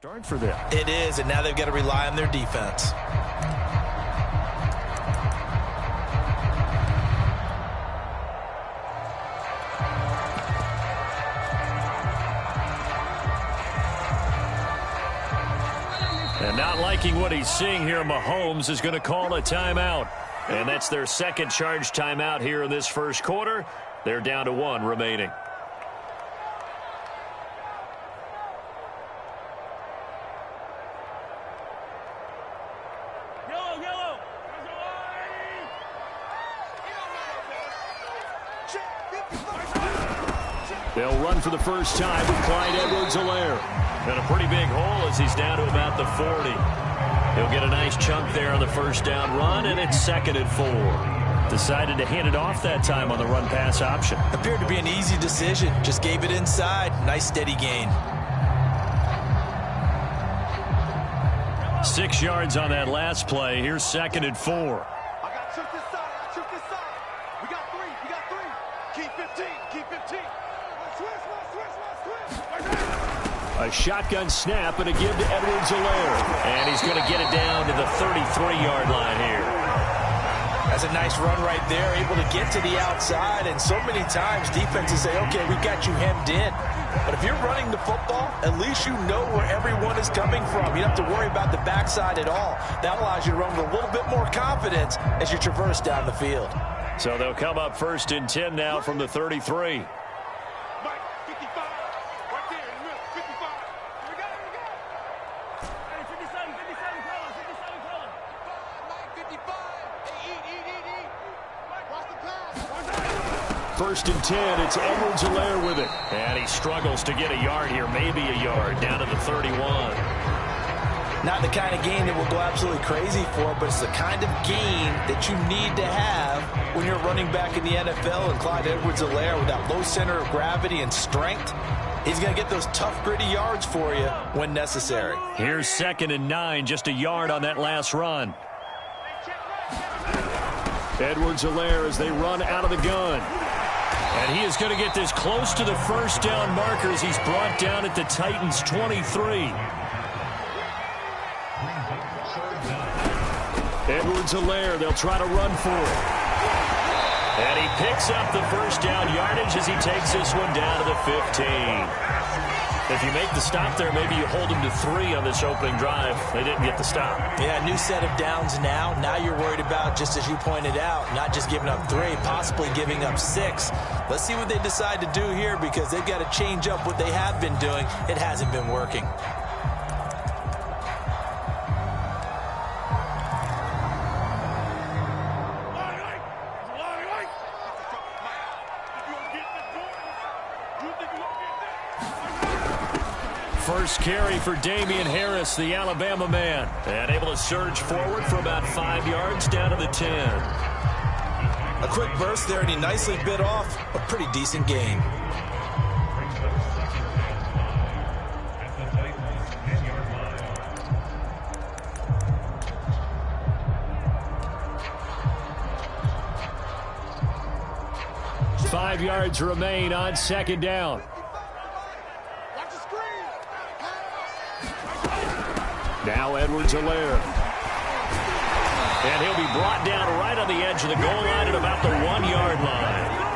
Start for them. It is, and now they've got to rely on their defense. And not liking what he's seeing here, Mahomes is going to call a timeout. And that's their second charge timeout here in this first quarter. They're down to 1 remaining. They'll run for the first time with Clyde Edwards-Helaire. And a pretty big hole as he's down to about the 40. He'll get a nice chunk there on the first down run, and it's 2nd and 4. Decided to hand it off that time on the run-pass option. Appeared to be an easy decision. Just gave it inside. Nice steady gain. 6 yards on that last play. Here's 2nd and 4. I got shoot this side. I shoot this side. We got 3. We got 3. Keep 15. Keep 15. Let's switch. A shotgun snap and a give to Edwards-Helaire. And he's going to get it down to the 33-yard line here. That's a nice run right there, able to get to the outside. And so many times defenses say, okay, we've got you hemmed in. But if you're running the football, at least you know where everyone is coming from. You don't have to worry about the backside at all. That allows you to run with a little bit more confidence as you traverse down the field. So they'll come up 1st and 10 now from the 33. First and 10, it's Edwards-Helaire with it. And he struggles to get a yard here, maybe a yard, down to the 31. Not the kind of gain that will go absolutely crazy for, but it's the kind of gain that you need to have when you're running back in the NFL. And Clyde Edwards-Helaire, with that low center of gravity and strength, he's going to get those tough, gritty yards for you when necessary. Here's 2nd and 9, just a yard on that last run. Edwards-Helaire as they run out of the gun. And he is going to get this close to the first down markers. He's brought down at the Titans' 23. Edwards-Helaire, they'll try to run for it. And he picks up the first down yardage as he takes this one down to the 15. If you make the stop there, maybe you hold them to 3 on this opening drive. They didn't get the stop. Yeah, new set of downs now. Now you're worried about, just as you pointed out, not just giving up 3, possibly giving up 6. Let's see what they decide to do here, because they've got to change up what they have been doing. It hasn't been working. First carry for Damian Harris, the Alabama man. And able to surge forward for about 5 yards down to the 10. A quick burst there, and he nicely bit off a pretty decent gain. Five yards remain on 2nd down. Now Edwards-Helaire. And he'll be brought down right on the edge of the goal line at about the 1-yard line.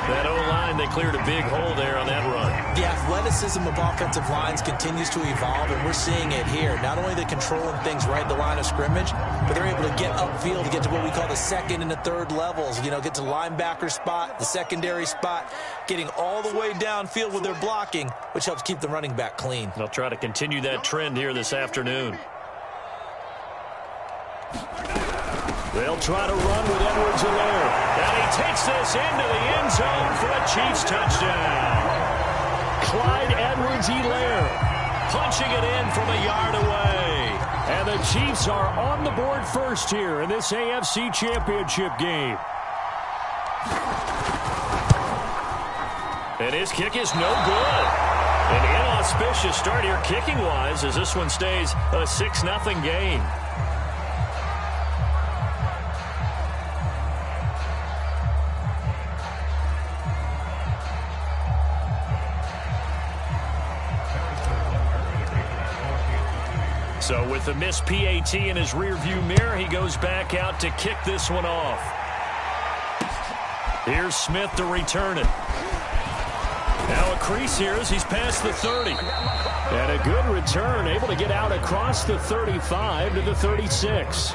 That O-line, they cleared a big hole there on that run. The athleticism of offensive lines continues to evolve, and we're seeing it here. Not only are they controlling things right at the line of scrimmage, but they're able to get upfield to get to what we call the 2nd and the 3rd levels. You know, get to the linebacker spot, the secondary spot, getting all the way downfield with their blocking, which helps keep the running back clean. They'll try to continue that trend here this afternoon. They'll try to run with Edwards-Helaire. And he takes this into the end zone for a Chiefs touchdown. Clyde Edwards-Helaire punching it in from a yard away. And the Chiefs are on the board first here in this AFC Championship game. And his kick is no good. An inauspicious start here kicking-wise as this one stays a 6-0 game. So with the missed PAT in his rearview mirror, he goes back out to kick this one off. Here's Smith to return it. Now a crease here as he's past the 30. And a good return, able to get out across the 35 to the 36.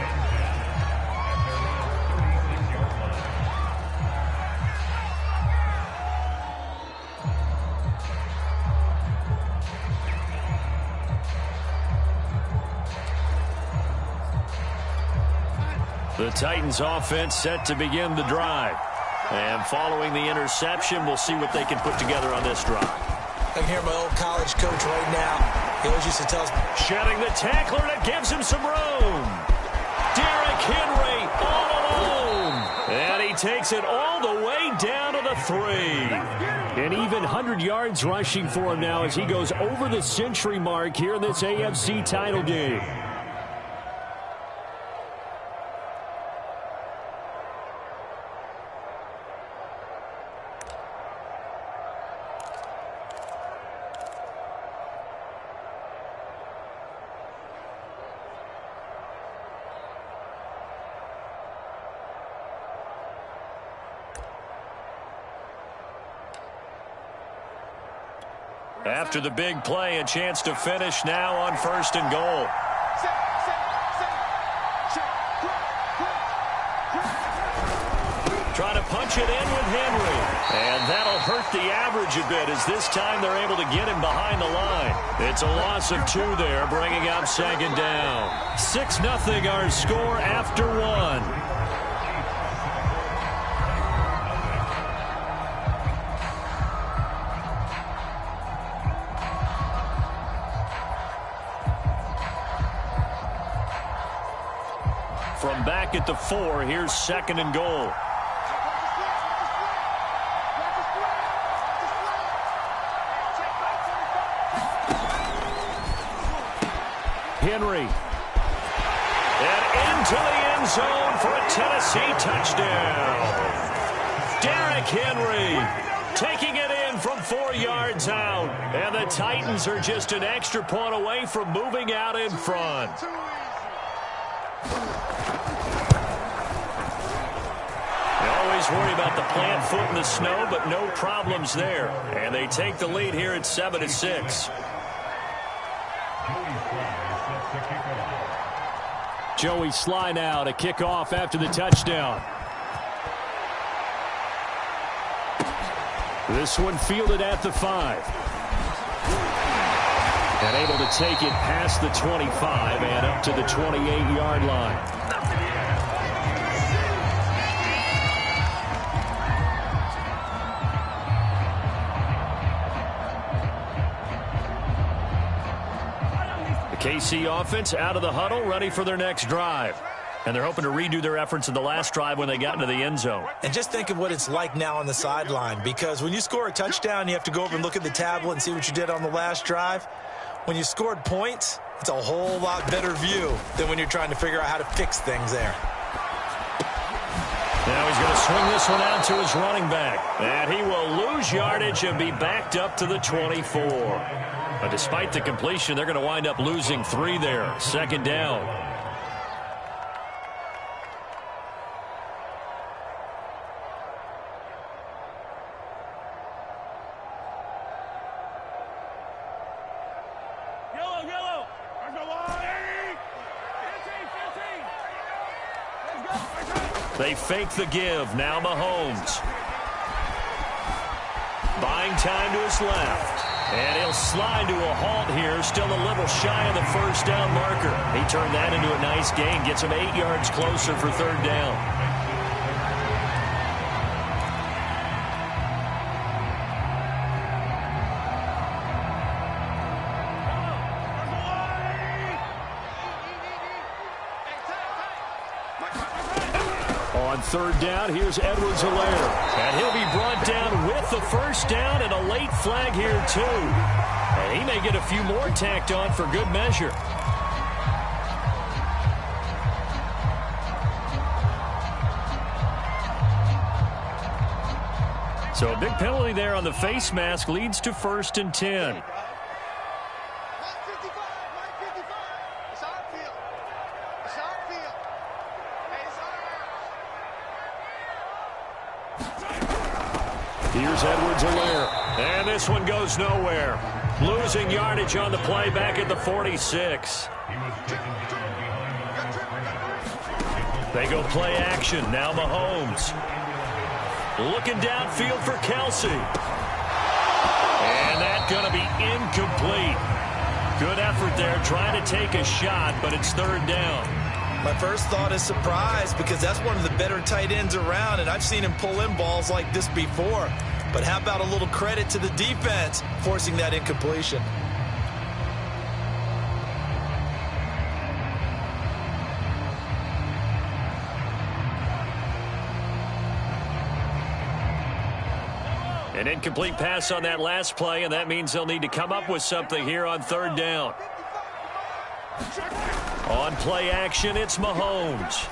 The Titans offense set to begin the drive. And following the interception, we'll see what they can put together on this drive. I can hear my old college coach right now. He always used to tell us. Shedding the tackler that gives him some room. Derrick Henry all alone. And he takes it all the way down to the 3. An even 100 yards rushing for him now as he goes over the century mark here in this AFC title game. After the big play, a chance to finish now on 1st and goal. Trying to punch it in with Henry. And that'll hurt the average a bit as this time they're able to get him behind the line. It's a loss of 2 there, bringing up 2nd down. 6-0 our score after 1. From back at the 4, here's 2nd and goal. Henry. And into the end zone for a Tennessee touchdown. Derrick Henry taking it in from 4 yards out. And the Titans are just an extra point away from moving out in front. Worry about the plant foot in the snow, but no problems there. And they take the lead here at 7-6. Joey Sly now to kick off after the touchdown. This one fielded at the 5. And able to take it past the 25 and up to the 28-yard line. KC offense out of the huddle, ready for their next drive. And they're hoping to redo their efforts in the last drive when they got into the end zone. And just think of what it's like now on the sideline, because when you score a touchdown, you have to go over and look at the tablet and see what you did on the last drive. When you scored points, it's a whole lot better view than when you're trying to figure out how to fix things there. Now he's going to swing this one out to his running back. And he will lose yardage and be backed up to the 24. But despite the completion, they're going to wind up losing 3 there. 2nd down. Yellow. There's no line. 15. Let's go. They fake the give. Now Mahomes. Buying time to his left. And he'll slide to a halt here, still a little shy of the 1st down marker. He turned that into a nice gain, gets him 8 yards closer for 3rd down. On 3rd down, here's Edwards-Helaire. And he'll be brought down with the 1st down and a late flag here, too. And he may get a few more tacked on for good measure. So a big penalty there on the face mask leads to 1st and 10. Here's Edwards-Helaire. And this one goes nowhere. Losing yardage on the play back at the 46. They go play action. Now Mahomes. Looking downfield for Kelsey. And that's going to be incomplete. Good effort there trying to take a shot, but it's third down. My first thought is surprise because that's one of the better tight ends around, and I've seen him pull in balls like this before. But how about a little credit to the defense forcing that incompletion? An incomplete pass on that last play, and that means they'll need to come up with something here on third down. On play action, it's Mahomes.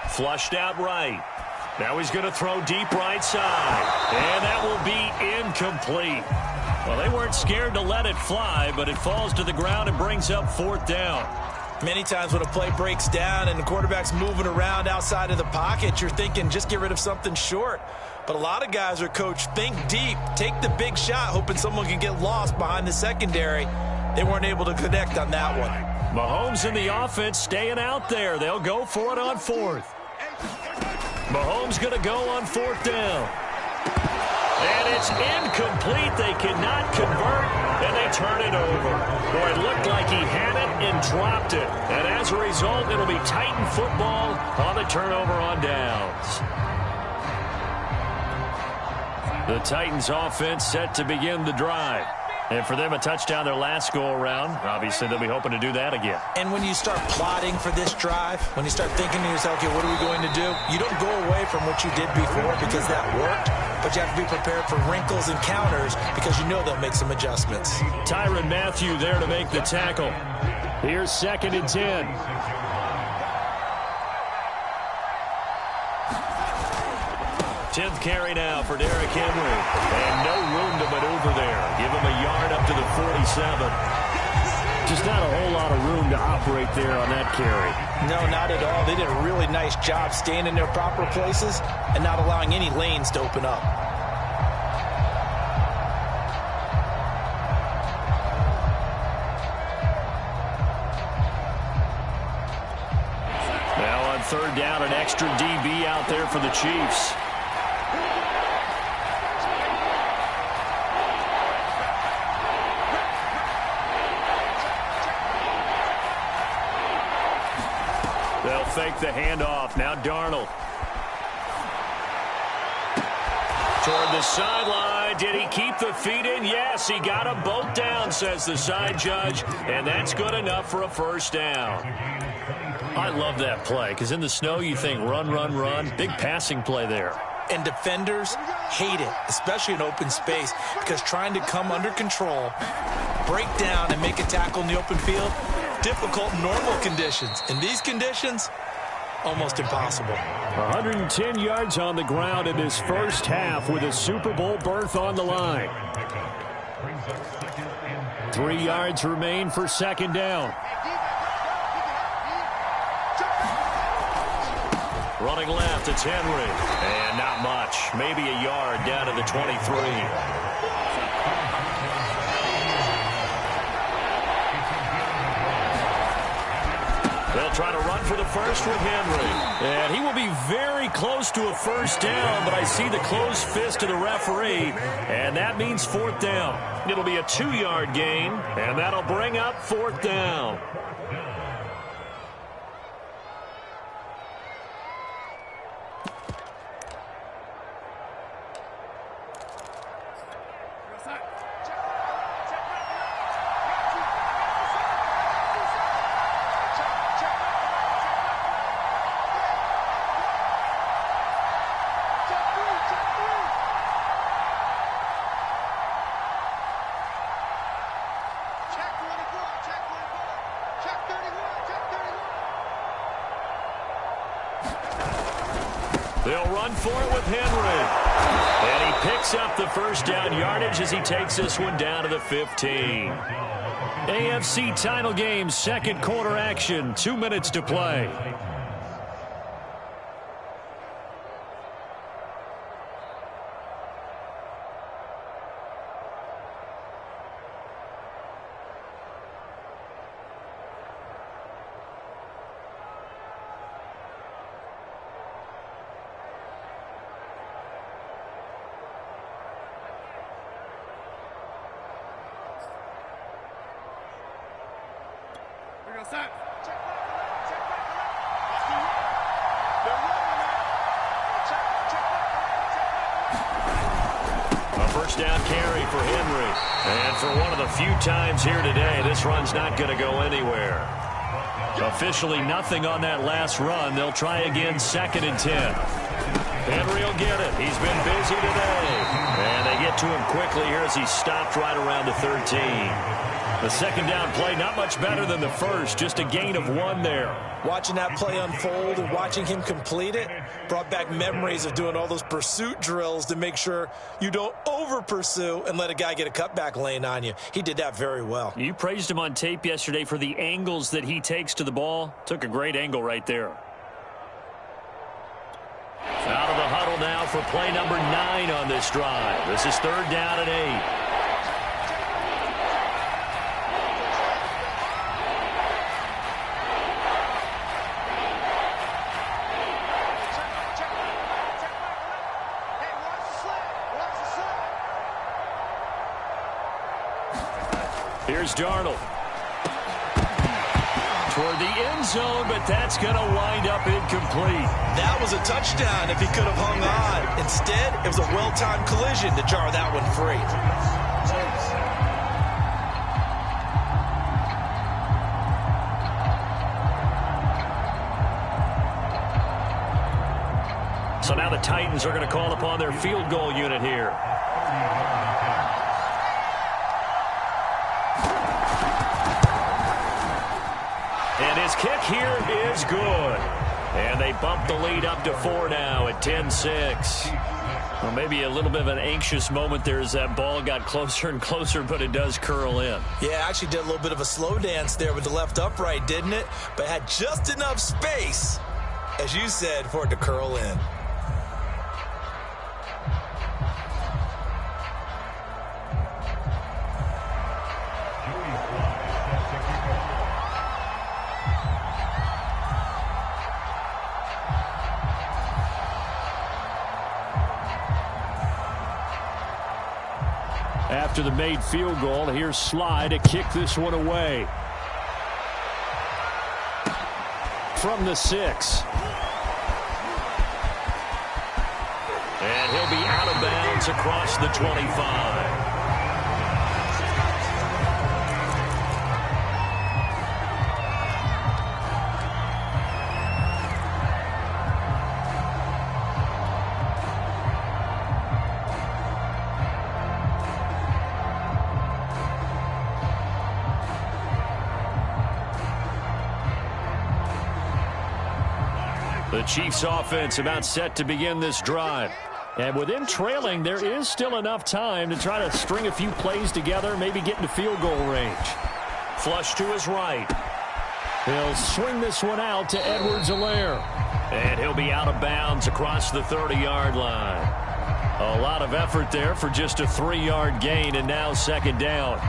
Flushed out right. Now he's going to throw deep right side. And that will be incomplete. Well, they weren't scared to let it fly, but it falls to the ground and brings up fourth down. Many times when a play breaks down and the quarterback's moving around outside of the pocket, you're thinking just get rid of something short. But a lot of guys are coached, think deep, take the big shot, hoping someone can get lost behind the secondary. They weren't able to connect on that one. Mahomes and the offense staying out there. They'll go for it on fourth. Mahomes going to go on fourth down. And it's incomplete. They cannot convert, and they turn it over. Boy, it looked like he had it and dropped it. And as a result, it'll be Titan football on the turnover on downs. The Titans offense set to begin the drive. And for them, a touchdown their last go-around. Obviously, they'll be hoping to do that again. And when you start plotting for this drive, when you start thinking to yourself, okay, what are we going to do? You don't go away from what you did before because that worked, but you have to be prepared for wrinkles and counters because you know they'll make some adjustments. Tyrann Mathieu there to make the tackle. Here's 2nd and 10. Tenth carry now for Derrick Henry. And no room to maneuver there. Give him a yard up to the 47. Just not a whole lot of room to operate there on that carry. No, not at all. They did a really nice job staying in their proper places and not allowing any lanes to open up. Now on third down, an extra DB out there for the Chiefs. They'll fake the handoff. Now Darnold. Toward the sideline. Did he keep the feet in? Yes, he got them both down, says the side judge. And that's good enough for a first down. I love that play because in the snow you think run, run, run. Big passing play there. And defenders hate it, especially in open space, because trying to come under control, break down, and make a tackle in the open field, difficult in normal conditions. In these conditions, almost impossible. 110 yards on the ground in this first half with a Super Bowl berth on the line. 3 yards remain for second down. Running left, it's Henry. And not much. Maybe a yard down to the 23. They'll try to run for the first with Henry. And he will be very close to a first down, but I see the closed fist of the referee, and that means fourth down. It'll be a 2-yard gain, and that'll bring up fourth down. They'll run for it with Henry. And he picks up the first down yardage as he takes this one down to the 15. AFC title game, second quarter action, 2 minutes to play. A first down carry for Henry. And for one of the few times here today, this run's not going to go anywhere. Officially nothing on that last run. They'll try again, 2nd and 10. Henry will get it. He's been busy today. And they get to him quickly here as he stopped right around the 13. The second down play, not much better than the first, just a gain of 1 there. Watching that play unfold and watching him complete it brought back memories of doing all those pursuit drills to make sure you don't over-pursue and let a guy get a cutback lane on you. He did that very well. You praised him on tape yesterday for the angles that he takes to the ball. Took a great angle right there. Out of the huddle now for play number 9 on this drive. This is 3rd down and 8. Here's Darnold. Toward the end zone, but that's going to wind up incomplete. That was a touchdown if he could have hung on. Instead, it was a well-timed collision to jar that one free. So now the Titans are going to call upon their field goal unit here. And his kick here is good. And they bump the lead up to 4 now at 10-6. Well, maybe a little bit of an anxious moment there as that ball got closer and closer, but it does curl in. Yeah, actually did a little bit of a slow dance there with the left upright, didn't it? But had just enough space, as you said, for it to curl in. After the made field goal, here's Sly to kick this one away. From the 6. And he'll be out of bounds across the 25. The Chiefs offense about set to begin this drive. And with them trailing, there is still enough time to try to string a few plays together, maybe get into field goal range. Flush to his right. He'll swing this one out to Edwards-Helaire. And he'll be out of bounds across the 30-yard line. A lot of effort there for just a 3-yard gain, and now 2nd down.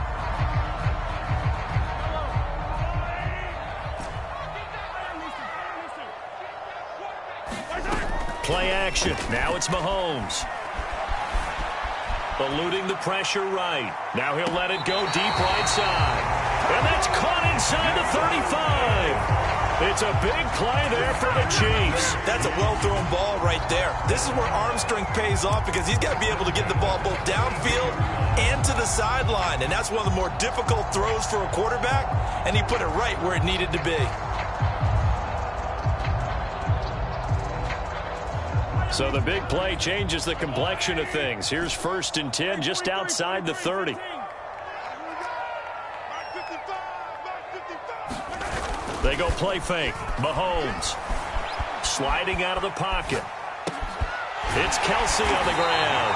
Play action. Now it's Mahomes. Eluding the pressure right. Now he'll let it go deep right side. And that's caught inside the 35. It's a big play there for the Chiefs. That's a well-thrown ball right there. This is where arm strength pays off because he's got to be able to get the ball both downfield and to the sideline. And that's one of the more difficult throws for a quarterback. And he put it right where it needed to be. So the big play changes the complexion of things. Here's 1st and 10 just outside the 30. They go play fake. Mahomes sliding out of the pocket. It's Kelsey on the ground.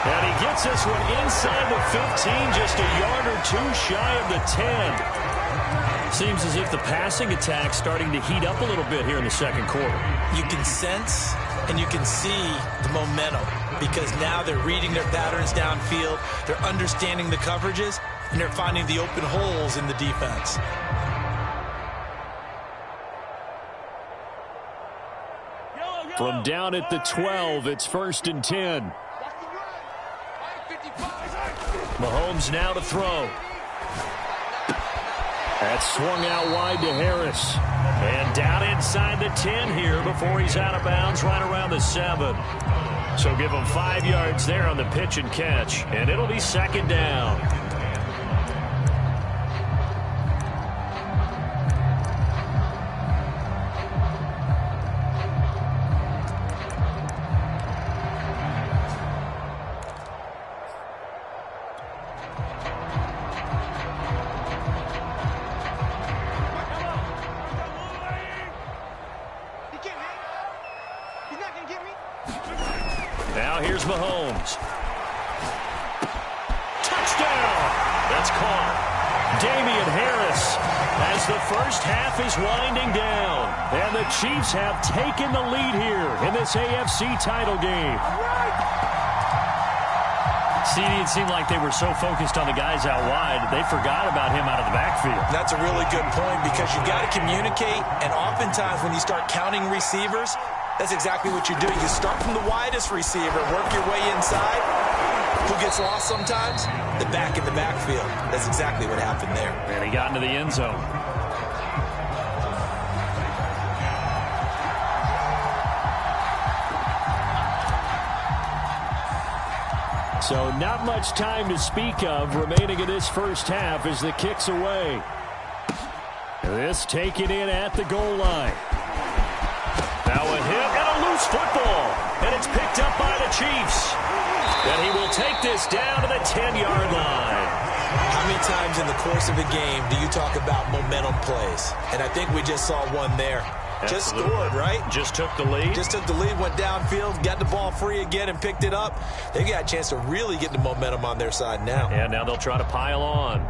And he gets this one inside the 15, just a yard or 2 shy of the 10. Seems as if the passing attack's starting to heat up a little bit here in the 2nd quarter. You can sense and you can see the momentum because now they're reading their patterns downfield, they're understanding the coverages, and they're finding the open holes in the defense. From down at the 12, it's 1st and 10. Mahomes now to throw. That's swung out wide to Harris. And down inside the 10 here before he's out of bounds right around the 7. So give him 5 yards there on the pitch and catch. And it'll be second down. Now here's Mahomes. Touchdown! That's caught. Damian Harris as the first half is winding down. And the Chiefs have taken the lead here in this AFC title game. CD, it seemed like they were so focused on the guys out wide, they forgot about him out of the backfield. That's a really good point because you've got to communicate, and oftentimes when you start counting receivers, that's exactly what you're doing. You start from the widest receiver, work your way inside. Who gets lost sometimes? The back in the backfield. That's exactly what happened there. And he got into the end zone. So not much time to speak of remaining in this first half as the kick's away. This taken in at the goal line. Now a hit and a loose football. And it's picked up by the Chiefs. And he will take this down to the 10-yard line. How many times in the course of a game do you talk about momentum plays? And I think we just saw one there. Absolutely. Just scored, right? Just took the lead. Just took the lead, went downfield, got the ball free again and picked it up. They got a chance to really get the momentum on their side now. And now they'll try to pile on.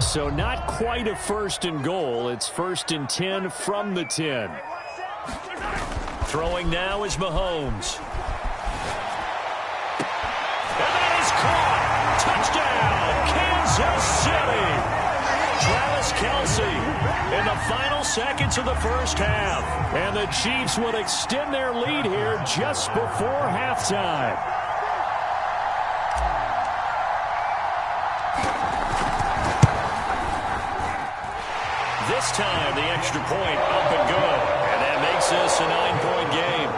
So not quite a first and goal. It's first and 10 from the 10. Throwing now is Mahomes. And that is caught. Touchdown, Kansas City. Travis Kelce in the final seconds of the first half. And the Chiefs will extend their lead here just before halftime. This time, the extra point up and good. And that makes this a 9-point game.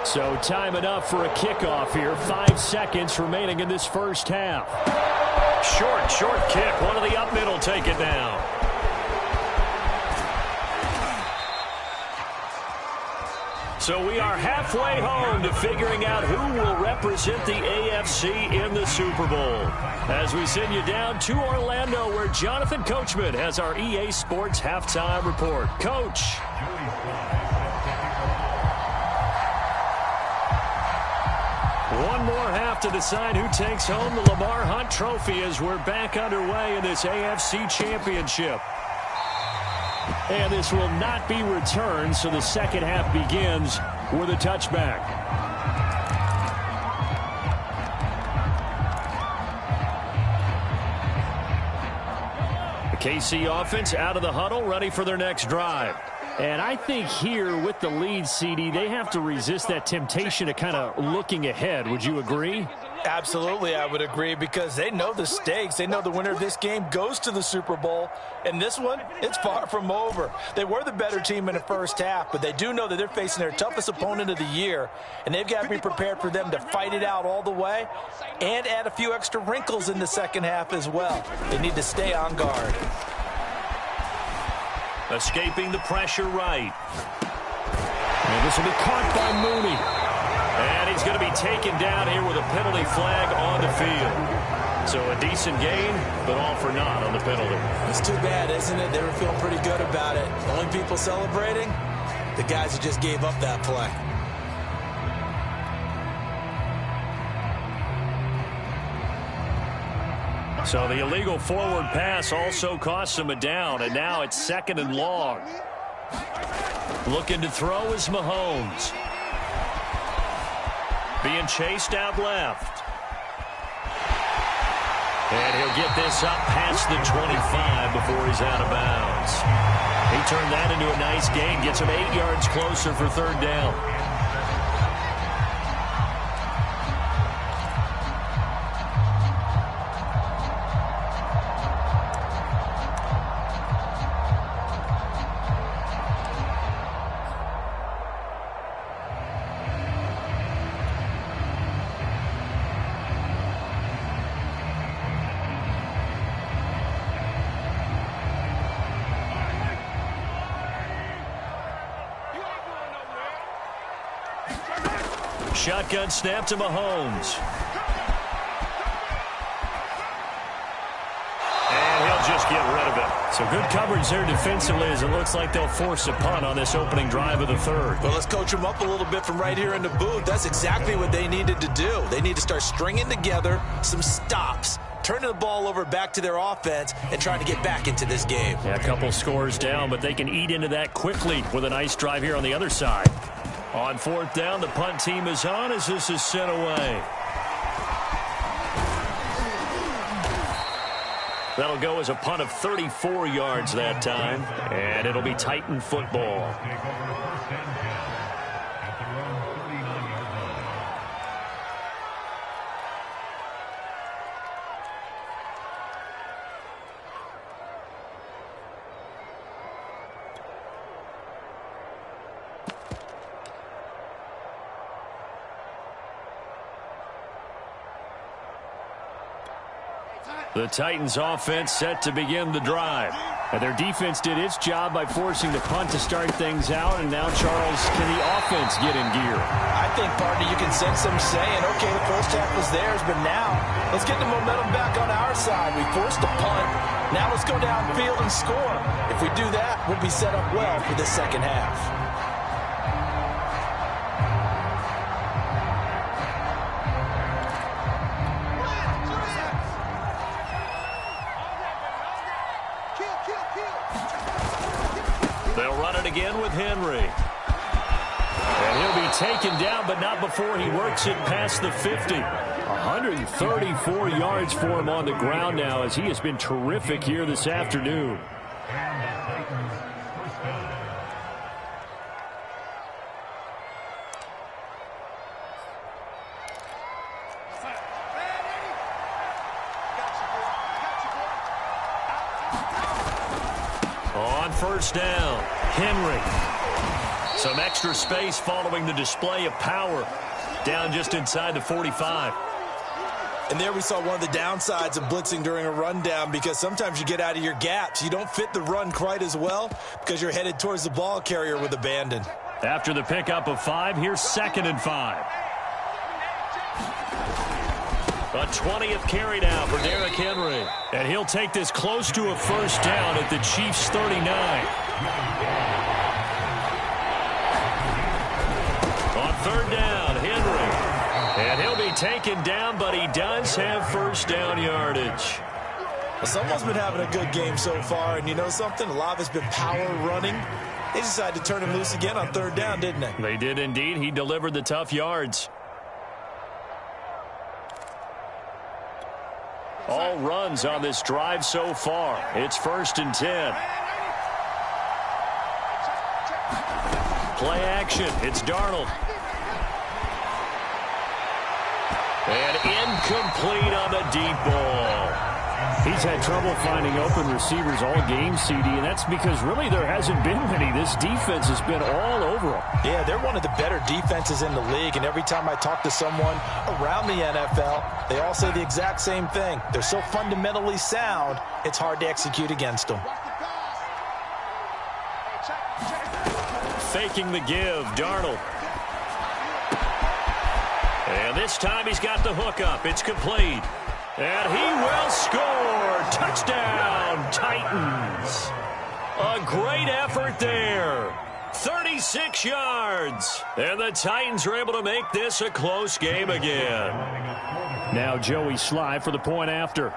So time enough for a kickoff here. 5 seconds remaining in this first half. Short kick. One of the up middle take it down. So we are halfway home to figuring out who will represent the AFC in the Super Bowl. As we send you down to Orlando, where Jonathan Coachman has our EA Sports Halftime Report. Coach. One more half to decide who takes home the Lamar Hunt Trophy as we're back underway in this AFC Championship. And this will not be returned, so the second half begins with a touchback. The KC offense out of the huddle, ready for their next drive. And I think here with the lead, CD, they have to resist that temptation of kind of looking ahead. Would you agree? Absolutely, I would agree, because they know the stakes. They know the winner of this game goes to the Super Bowl. And this one, it's far from over. They were the better team in the first half, but they do know that they're facing their toughest opponent of the year. And they've got to be prepared for them to fight it out all the way and add a few extra wrinkles in the second half as well. They need to stay on guard. Escaping the pressure right. And this will be caught by Mooney. And he's going to be taken down here with a penalty flag on the field. So a decent gain, but all for naught on the penalty. It's too bad, isn't it? They were feeling pretty good about it. The only people celebrating, the guys who just gave up that play. So the illegal forward pass also costs him a down, and now it's 2nd and long. Looking to throw is Mahomes. Being chased out left. And he'll get this up past the 25 before he's out of bounds. He turned that into a nice gain, gets him 8 yards closer for 3rd down. Shotgun snap to Mahomes. And he'll just get rid of it. So good coverage there defensively as it looks like they'll force a punt on this opening drive of the 3rd. Well, let's coach them up a little bit from right here in the booth. That's exactly what they needed to do. They need to start stringing together some stops, turning the ball over back to their offense, and trying to get back into this game. Yeah, a couple scores down, but they can eat into that quickly with a nice drive here on the other side. On 4th down, the punt team is on as this is sent away. That'll go as a punt of 34 yards that time, and it'll be Titan football. The Titans offense set to begin the drive. And their defense did its job by forcing the punt to start things out. And now, Charles, can the offense get in gear? I think, partner, you can sense them saying, okay, the first half was theirs, but now let's get the momentum back on our side. We forced a punt. Now let's go downfield and score. If we do that, we'll be set up well for the second half. They'll run it again with Henry. And he'll be taken down, but not before he works it past the 50. 134 yards for him on the ground now as he has been terrific here this afternoon. On 1st down, Henry. Some extra space following the display of power. Down just inside the 45. And there we saw one of the downsides of blitzing during a rundown, because sometimes you get out of your gaps. You don't fit the run quite as well because you're headed towards the ball carrier with abandon. After the pickup of 5, here's 2nd and 5. A 20th carry now for Derrick Henry. And he'll take this close to a 1st down at the Chiefs' 39. On 3rd down, Henry. And he'll be taken down, but he does have 1st down yardage. Well, someone's been having a good game so far, and you know something? A lot of it's been power running. They decided to turn him loose again on 3rd down, didn't they? They did indeed. He delivered the tough yards. All runs on this drive so far. It's 1st and 10. Play action. It's Darnold. And incomplete on the deep ball. He's had trouble finding open receivers all game, CD, and that's because really there hasn't been many. This defense has been all over him. Yeah, they're one of the better defenses in the league, and every time I talk to someone around the NFL, they all say the exact same thing. They're so fundamentally sound, it's hard to execute against them. Faking the give, Darnold. And this time he's got the hook up. It's complete. And he will score. Touchdown, Titans. A great effort there. 36 yards. And the Titans are able to make this a close game again. Now Joey Sly for the point after.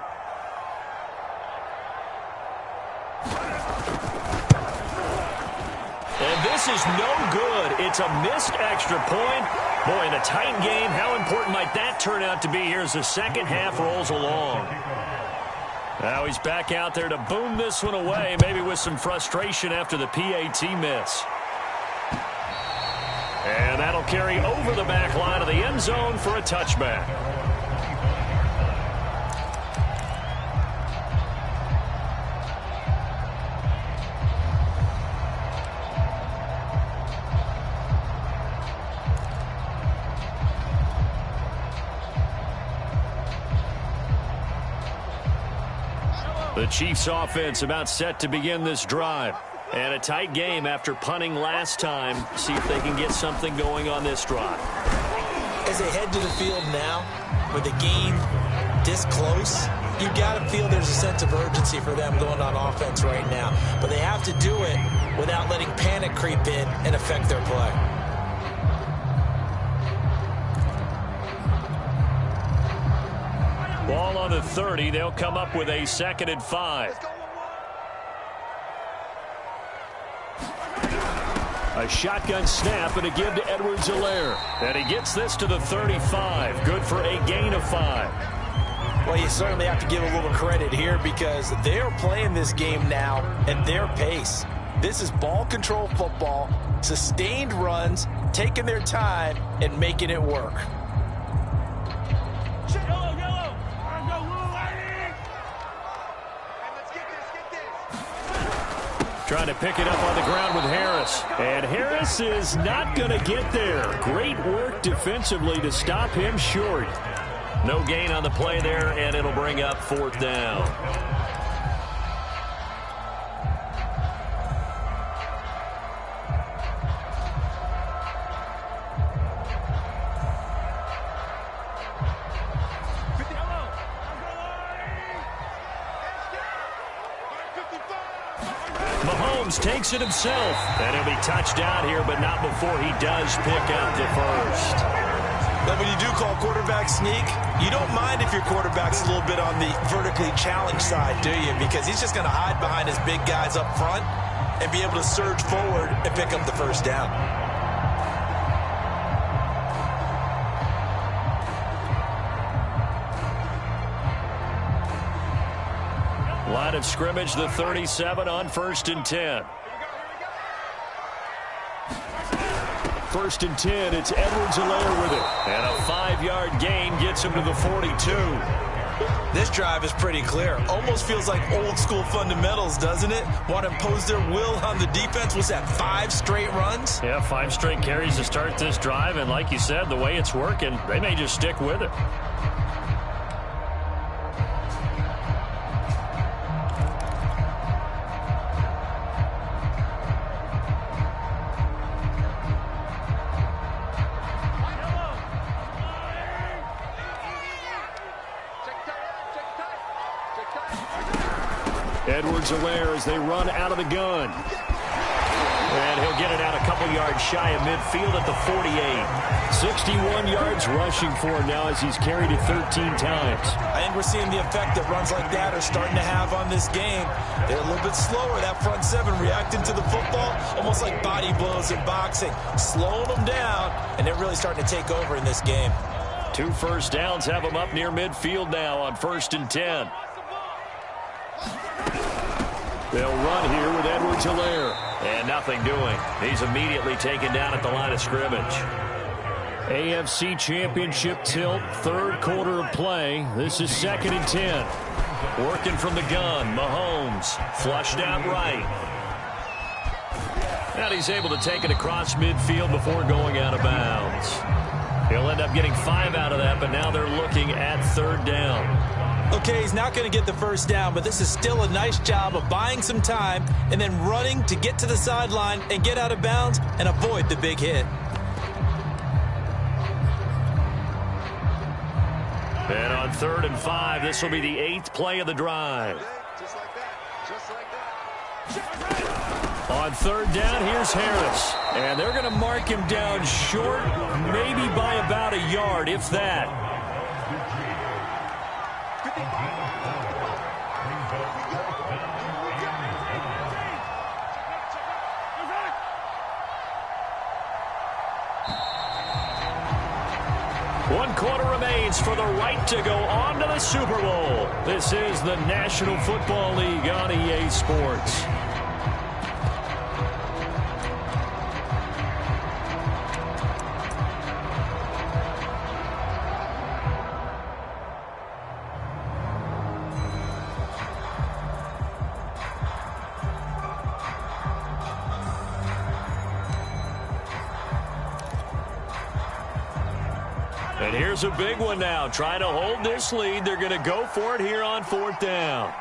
this is no good. It's a missed extra point. Boy, in a tight game, how important might that turn out to be here as the second half rolls along? Now he's back out there to boom this one away, maybe with some frustration after the PAT miss. And that'll carry over the back line of the end zone for a touchback. The Chiefs offense about set to begin this drive. And a tight game after punting last time. See if they can get something going on this drive. As they head to the field now, with the game this close, you got to feel there's a sense of urgency for them going on offense right now. But they have to do it without letting panic creep in and affect their play. Ball on the 30. They'll come up with a 2nd and 5. A shotgun snap and a give to Edwards-Helaire. And he gets this to the 35. Good for a gain of 5. Well, you certainly have to give a little credit here because they're playing this game now at their pace. This is ball control football, sustained runs, taking their time, and making it work. Trying to pick it up on the ground with Harris. And Harris is not going to get there. Great work defensively to stop him short. No gain on the play there, and it'll bring up 4th down. Mahomes takes it himself, and he'll be touched down here, but not before he does pick up the first. But when you do call quarterback sneak, you don't mind if your quarterback's a little bit on the vertically challenged side, do you? Because he's just going to hide behind his big guys up front and be able to surge forward and pick up the first down. Line of scrimmage, the 37 on 1st and 10. 1st and 10, it's Edwards-Helaire with it. And a 5-yard gain gets him to the 42. This drive is pretty clear. Almost feels like old school fundamentals, doesn't it? Want to impose their will on the defense. Was that 5 straight runs? Yeah, 5 straight carries to start this drive. And like you said, the way it's working, they may just stick with it. Edwards-Helaire as they run out of the gun. And he'll get it out a couple yards shy of midfield at the 48. 61 yards rushing for him now as he's carried it 13 times. I think we're seeing the effect that runs like that are starting to have on this game. They're a little bit slower, that front 7, reacting to the football, almost like body blows in boxing, slowing them down, and they're really starting to take over in this game. 2 first downs have them up near midfield now on 1st and 10. They'll run here with Edwards-Helaire. And nothing doing. He's immediately taken down at the line of scrimmage. AFC Championship tilt, 3rd quarter of play. This is 2nd and 10. Working from the gun, Mahomes flushed out right. And he's able to take it across midfield before going out of bounds. He'll end up getting 5 out of that, but now they're looking at 3rd down. Okay, he's not going to get the first down, but this is still a nice job of buying some time and then running to get to the sideline and get out of bounds and avoid the big hit. And on 3rd and 5, this will be the 8th play of the drive. Just like that. Just like that. On 3rd down, here's Harris. And they're going to mark him down short, maybe by about a yard, if that. 1 quarter remains for the right to go on to the Super Bowl. This is the National Football League on EA Sports. And here's a big one now. Trying to hold this lead. They're going to go for it here on 4th down.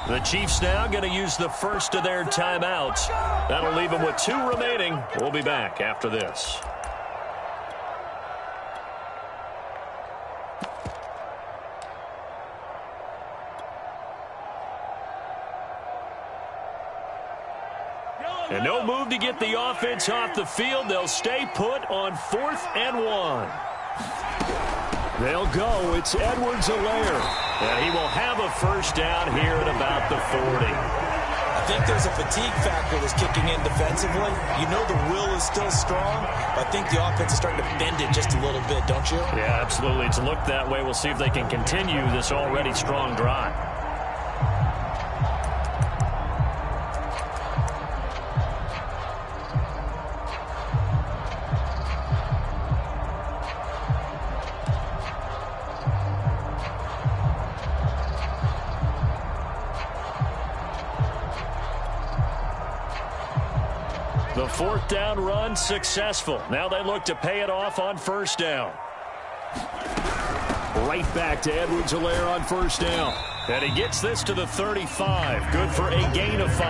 The Chiefs now going to use the first of their timeouts. That'll leave them with 2 remaining. We'll be back after this. And no move to get the offense off the field. They'll stay put on 4th and 1. They'll go. It's Edwards-Helaire. And he will have a first down here at about the 40. I think there's a fatigue factor that's kicking in defensively. You know the will is still strong, but I think the offense is starting to bend it just a little bit, don't you? Yeah, absolutely. It's looked that way. We'll see if they can continue this already strong drive. The 4th down run successful. Now they look to pay it off on 1st down. Right back to Edwards-Helaire on 1st down. And he gets this to the 35. Good for a gain of 5.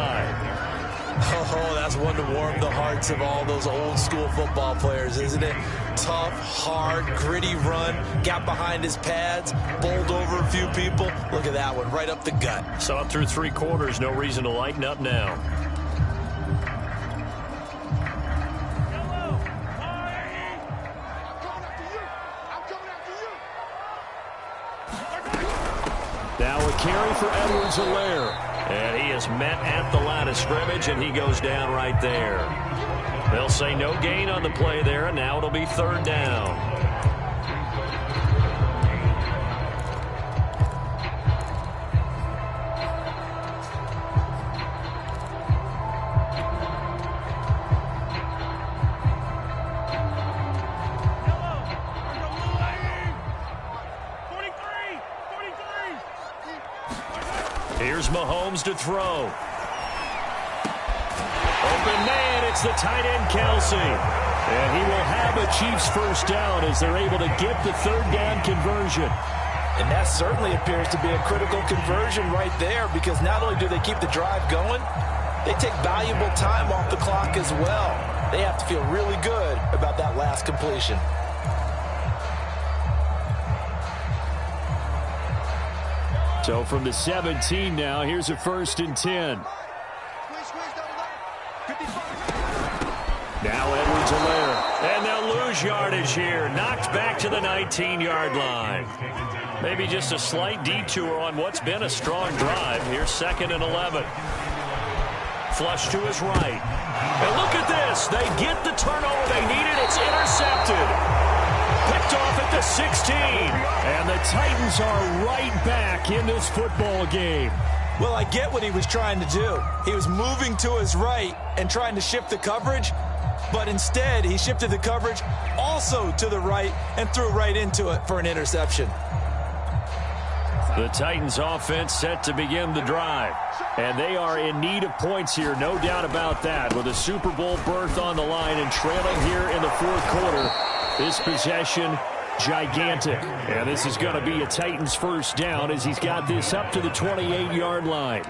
Oh, that's one to warm the hearts of all those old school football players, isn't it? Tough, hard, gritty run. Got behind his pads, bowled over a few people. Look at that one, right up the gut. Saw it through 3 quarters. No reason to lighten up now. Now a carry for Edwards-Helaire. And he is met at the line of scrimmage, and he goes down right there. They'll say no gain on the play there, and now it'll be 3rd down. Here's Mahomes to throw. Open man, it's the tight end, Kelsey. And he will have a Chiefs first down as they're able to get the 3rd down conversion. And that certainly appears to be a critical conversion right there, because not only do they keep the drive going, they take valuable time off the clock as well. They have to feel really good about that last completion. So from the 17 now, here's a 1st and 10. Now Edwards-Helaire. And they'll lose yardage here. Knocked back to the 19-yard line. Maybe just a slight detour on what's been a strong drive. Here's 2nd and 11. Flush to his right. And look at this. They get the turnover they needed. It's intercepted. Picked off at the 16. And the Titans are right back in this football game. Well, I get what he was trying to do. He was moving to his right and trying to shift the coverage, but instead he shifted the coverage also to the right and threw right into it for an interception. The Titans offense set to begin the drive. And they are in need of points here, no doubt about that. With a Super Bowl berth on the line and trailing here in the 4th quarter. This possession, gigantic. And this is going to be a Titans first down as he's got this up to the 28-yard line.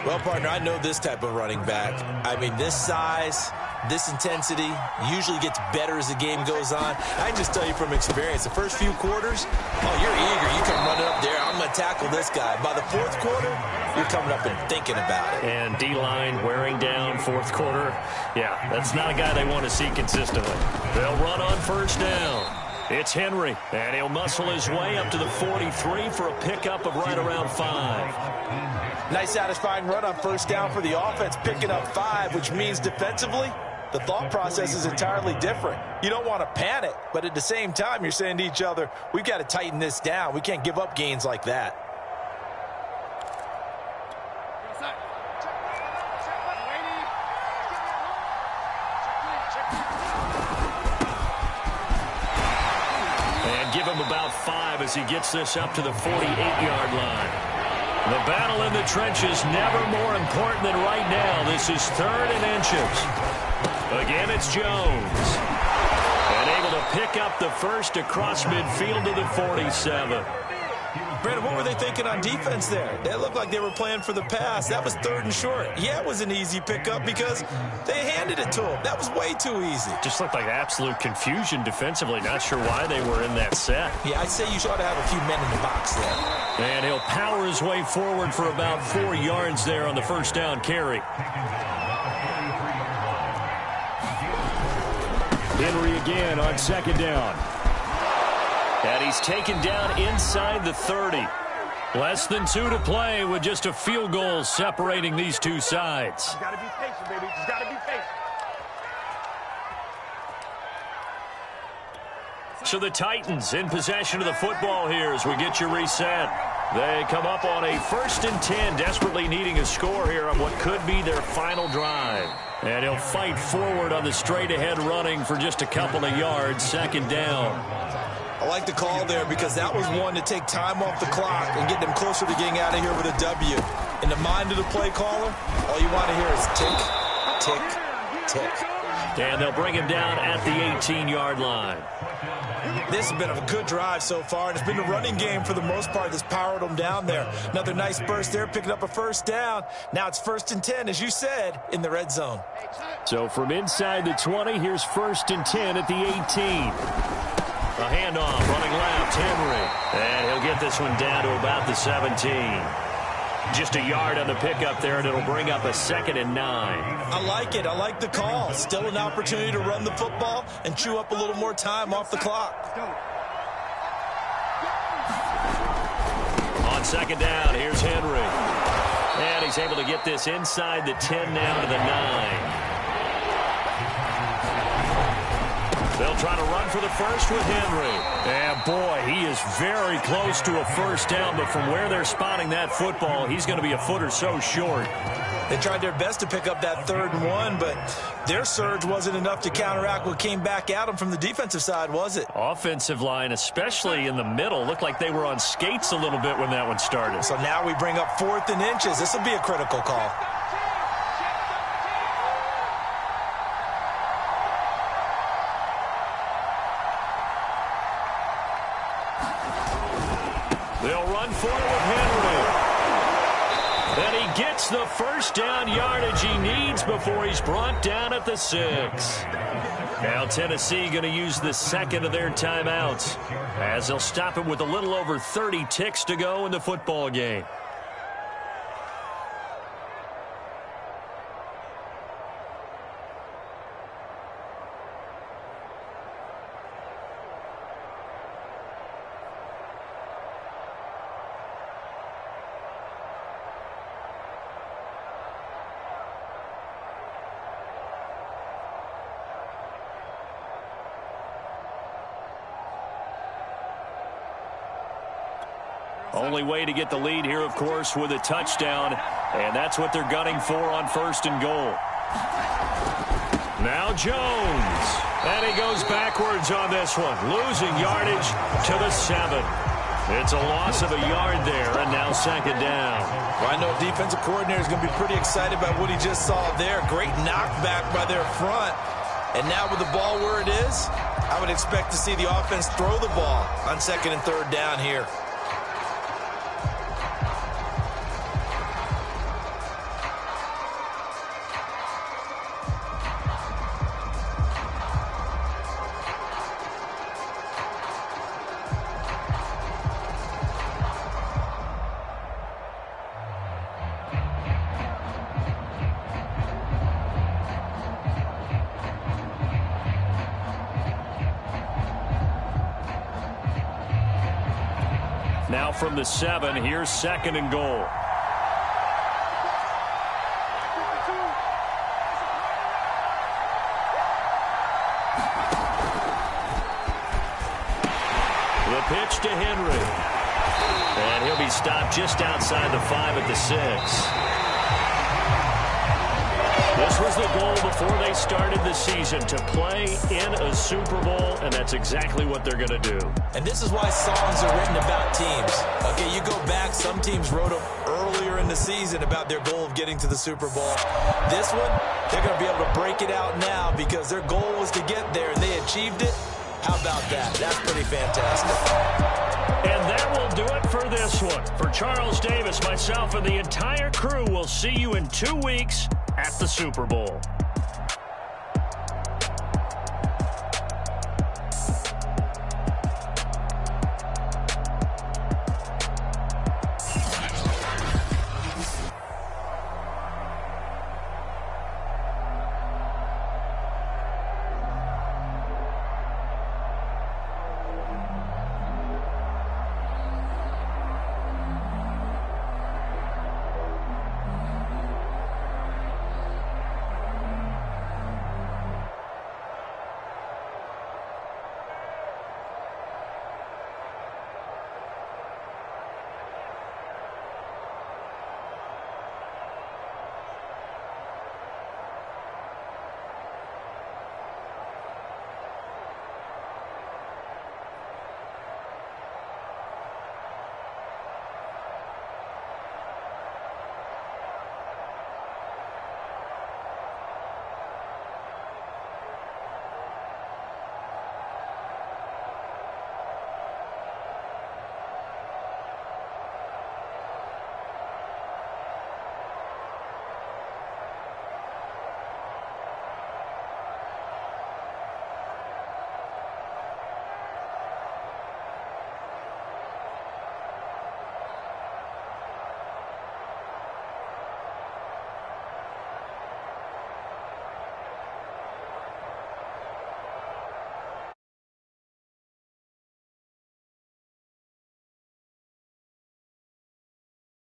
Well, partner, I know this type of running back. I mean, this size, this intensity usually gets better as the game goes on. I can just tell you from experience, the first few quarters, oh, you're eager. You come running up there. I'm going to tackle this guy. By the 4th quarter, you're coming up and thinking about it. And D-line wearing down 4th quarter. Yeah, that's not a guy they want to see consistently. They'll run on first down. It's Henry, and he'll muscle his way up to the 43 for a pickup of right around 5. Nice satisfying run on first down for the offense, picking up 5, which means defensively, the thought process is entirely different. You don't want to panic, but at the same time, you're saying to each other, we've got to tighten this down. We can't give up gains like that. And give him about 5 as he gets this up to the 48-yard line. The battle in the trenches never more important than right now. This is 3rd and inches. Again, it's Jones. And able to pick up the first across midfield to the 47. Brandon, what were they thinking on defense there? They looked like they were playing for the pass. That was 3rd and short. Yeah, it was an easy pickup because they handed it to him. That was way too easy. Just looked like absolute confusion defensively. Not sure why they were in that set. Yeah, I'd say you ought to have a few men in the box there. And he'll power his way forward for about 4 yards there on the first down carry. Henry again on 2nd down. And he's taken down inside the 30. Less than 2 to play with just a field goal separating these two sides. You got to be patient, baby. Just got to be patient. So the Titans in possession of the football here as we get you reset. They come up on a 1st and 10, desperately needing a score here on what could be their final drive. And he'll fight forward on the straight-ahead running for just a couple of yards, 2nd down. I like the call there because that was one to take time off the clock and get them closer to getting out of here with a W. In the mind of the play caller, all you want to hear is tick, tick, tick. And they'll bring him down at the 18-yard line. This has been a good drive so far, and it's been the running game for the most part that's powered them down there. Another nice burst there, picking up a 1st down. Now it's 1st and 10, as you said, in the red zone. So from inside the 20, here's 1st and 10 at the 18. A handoff, running left, Henry. And he'll get this one down to about the 17. Just a yard on the pickup there, and it'll bring up a 2nd and 9. I like it. I like the call. Still an opportunity to run the football and chew up a little more time off the clock. On 2nd down, here's Henry. And he's able to get this inside the 10 now to the 9. They'll try to run for the first with Henry. And boy, he is very close to a 1st down, but from where they're spotting that football, he's going to be a foot or so short. They tried their best to pick up that 3rd and 1, but their surge wasn't enough to counteract what came back at them from the defensive side, was it? Offensive line, especially in the middle, looked like they were on skates a little bit when that one started. So now we bring up 4th and inches. This will be a critical call. They'll run for it with Henry. And he gets the 1st down yardage he needs before he's brought down at the 6. Now Tennessee going to use the 2nd of their timeouts as they'll stop it with a little over 30 ticks to go in the football game. Only way to get the lead here, of course, with a touchdown, and that's what they're gunning for on 1st and goal. Now Jones, and he goes backwards on this one, losing yardage to the 7. It's a loss of a yard there, and now 2nd down. Well, I know defensive coordinator is going to be pretty excited about what he just saw there. Great knockback by their front. And now with the ball where it is, I would expect to see the offense throw the ball on 2nd and 3rd down here. Now from the 7, here's 2nd and goal. pitch to Henry. And he'll be stopped just outside the 5 at the 6. This was the goal before they started the season, to play in a Super Bowl, and that's exactly what they're going to do. And this is why songs are written about teams. Okay, you go back, some teams wrote them earlier in the season about their goal of getting to the Super Bowl. This one, they're going to be able to break it out now because their goal was to get there, and they achieved it. How about that? That's pretty fantastic. And that will do it for this one. For Charles Davis, myself, and the entire crew, we'll see you in 2 weeks at the Super Bowl.